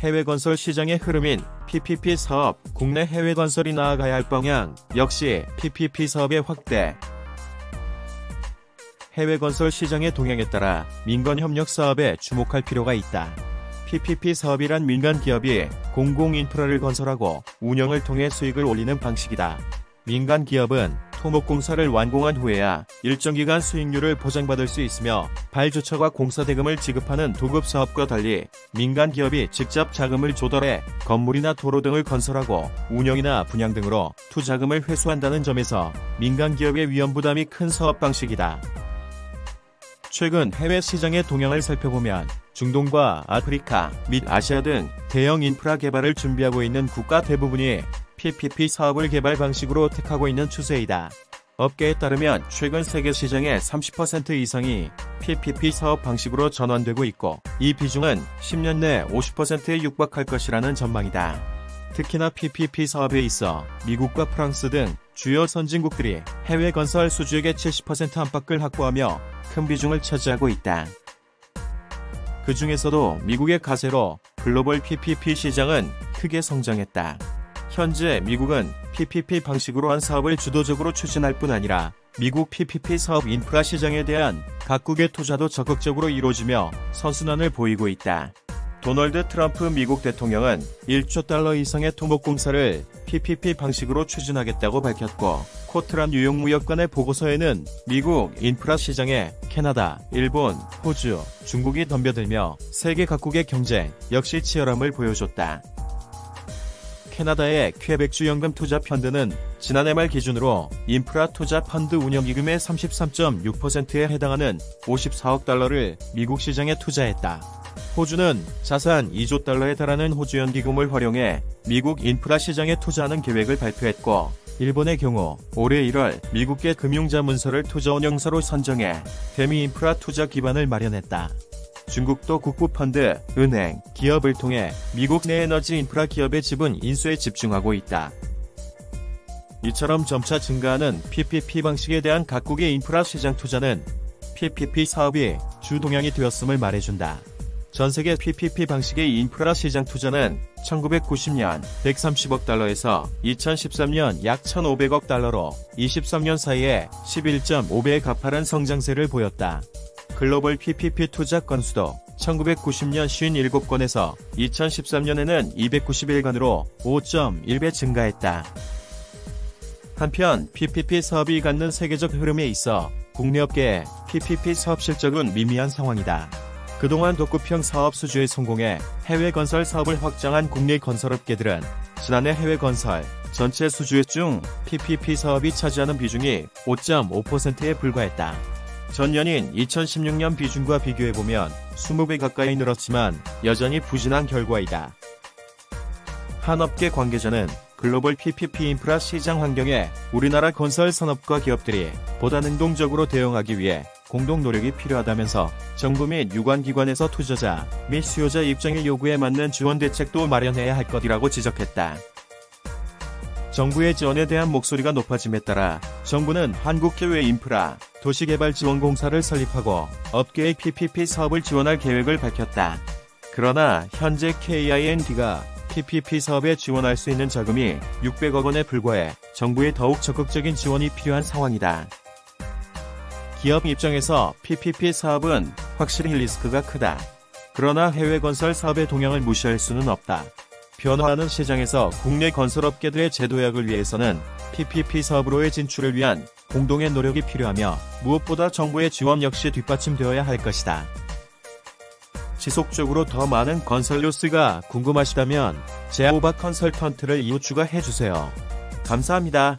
해외 건설 시장의 흐름인 PPP 사업, 국내 해외 건설이 나아가야 할 방향 역시 PPP 사업의 확대. 해외 건설 시장의 동향에 따라 민간 협력 사업에 주목할 필요가 있다. PPP 사업이란 민간 기업이 공공 인프라를 건설하고 운영을 통해 수익을 올리는 방식이다. 민간 기업은 토목공사를 완공한 후에야 일정 기간 수익률을 보장받을 수 있으며 발주처가 공사 대금을 지급하는 도급 사업과 달리 민간 기업이 직접 자금을 조달해 건물이나 도로 등을 건설하고 운영이나 분양 등으로 투자금을 회수한다는 점에서 민간 기업의 위험 부담이 큰 사업 방식이다. 최근 해외 시장의 동향을 살펴보면 중동과 아프리카, 및 아시아 등 대형 인프라 개발을 준비하고 있는 국가 대부분이 PPP 사업을 개발 방식으로 택하고 있는 추세이다. 업계에 따르면 최근 세계 시장의 30% 이상이 PPP 사업 방식으로 전환되고 있고 이 비중은 10년 내 50%에 육박할 것이라는 전망이다. 특히나 PPP 사업에 있어 미국과 프랑스 등 주요 선진국들이 해외 건설 수주액의 70% 안팎을 확보하며 큰 비중을 차지하고 있다. 그 중에서도 미국의 가세로 글로벌 PPP 시장은 크게 성장했다. 현재 미국은 PPP 방식으로 한 사업을 주도적으로 추진할 뿐 아니라 미국 PPP 사업 인프라 시장에 대한 각국의 투자도 적극적으로 이루어지며 선순환을 보이고 있다. 도널드 트럼프 미국 대통령은 1조 달러 이상의 토목공사를 PPP 방식으로 추진하겠다고 밝혔고 코트란 뉴욕 무역관의 보고서에는 미국 인프라 시장에 캐나다, 일본, 호주, 중국이 덤벼들며 세계 각국의 경쟁 역시 치열함을 보여줬다. 캐나다의 퀘벡주 연금 투자 펀드는 지난해 말 기준으로 인프라 투자 펀드 운영기금의 33.6%에 해당하는 54억 달러를 미국 시장에 투자했다. 호주는 자산 2조 달러에 달하는 호주연 기금을 활용해 미국 인프라 시장에 투자하는 계획을 발표했고 일본의 경우 올해 1월 미국계 금융자문서를 투자운용사로 선정해 대미 인프라 투자 기반을 마련했다. 중국도 국부펀드, 은행, 기업을 통해 미국 내 에너지 인프라 기업의 지분 인수에 집중하고 있다. 이처럼 점차 증가하는 PPP 방식에 대한 각국의 인프라 시장 투자는 PPP 사업이 주 동향이 되었음을 말해준다. 전세계 PPP 방식의 인프라 시장 투자는 1990년 130억 달러에서 2013년 약 1,500억 달러로 23년 사이에 11.5배의 가파른 성장세를 보였다. 글로벌 PPP 투자 건수도 1990년 57건에서 2013년에는 291건으로 5.1배 증가했다. 한편 PPP 사업이 갖는 세계적 흐름에 있어 국내 업계의 PPP 사업 실적은 미미한 상황이다. 그동안 독급형 사업 수주에 성공해 해외 건설 사업을 확장한 국내 건설업계들은 지난해 해외 건설 전체 수주액 중 PPP 사업이 차지하는 비중이 5.5%에 불과했다. 전년인 2016년 비중과 비교해보면 20배 가까이 늘었지만 여전히 부진한 결과이다. 한 업계 관계자는 글로벌 PPP 인프라 시장 환경에 우리나라 건설 산업과 기업들이 보다 능동적으로 대응하기 위해 공동 노력이 필요하다면서 정부 및 유관기관에서 투자자 및 수요자 입장의 요구에 맞는 지원 대책도 마련해야 할 것이라고 지적했다. 정부의 지원에 대한 목소리가 높아짐에 따라 정부는 한국해외인프라 도시개발지원공사를 설립하고 업계의 PPP 사업을 지원할 계획을 밝혔다. 그러나 현재 KIND가 PPP 사업에 지원할 수 있는 자금이 600억 원에 불과해 정부의 더욱 적극적인 지원이 필요한 상황이다. 기업 입장에서 PPP 사업은 확실히 리스크가 크다. 그러나 해외 건설 사업의 동향을 무시할 수는 없다. 변화하는 시장에서 국내 건설업계들의 재도약을 위해서는 PPP 사업으로의 진출을 위한 공동의 노력이 필요하며 무엇보다 정부의 지원 역시 뒷받침되어야 할 것이다. 지속적으로 더 많은 건설 뉴스가 궁금하시다면 제아오바 컨설턴트를 이웃 추가해주세요. 감사합니다.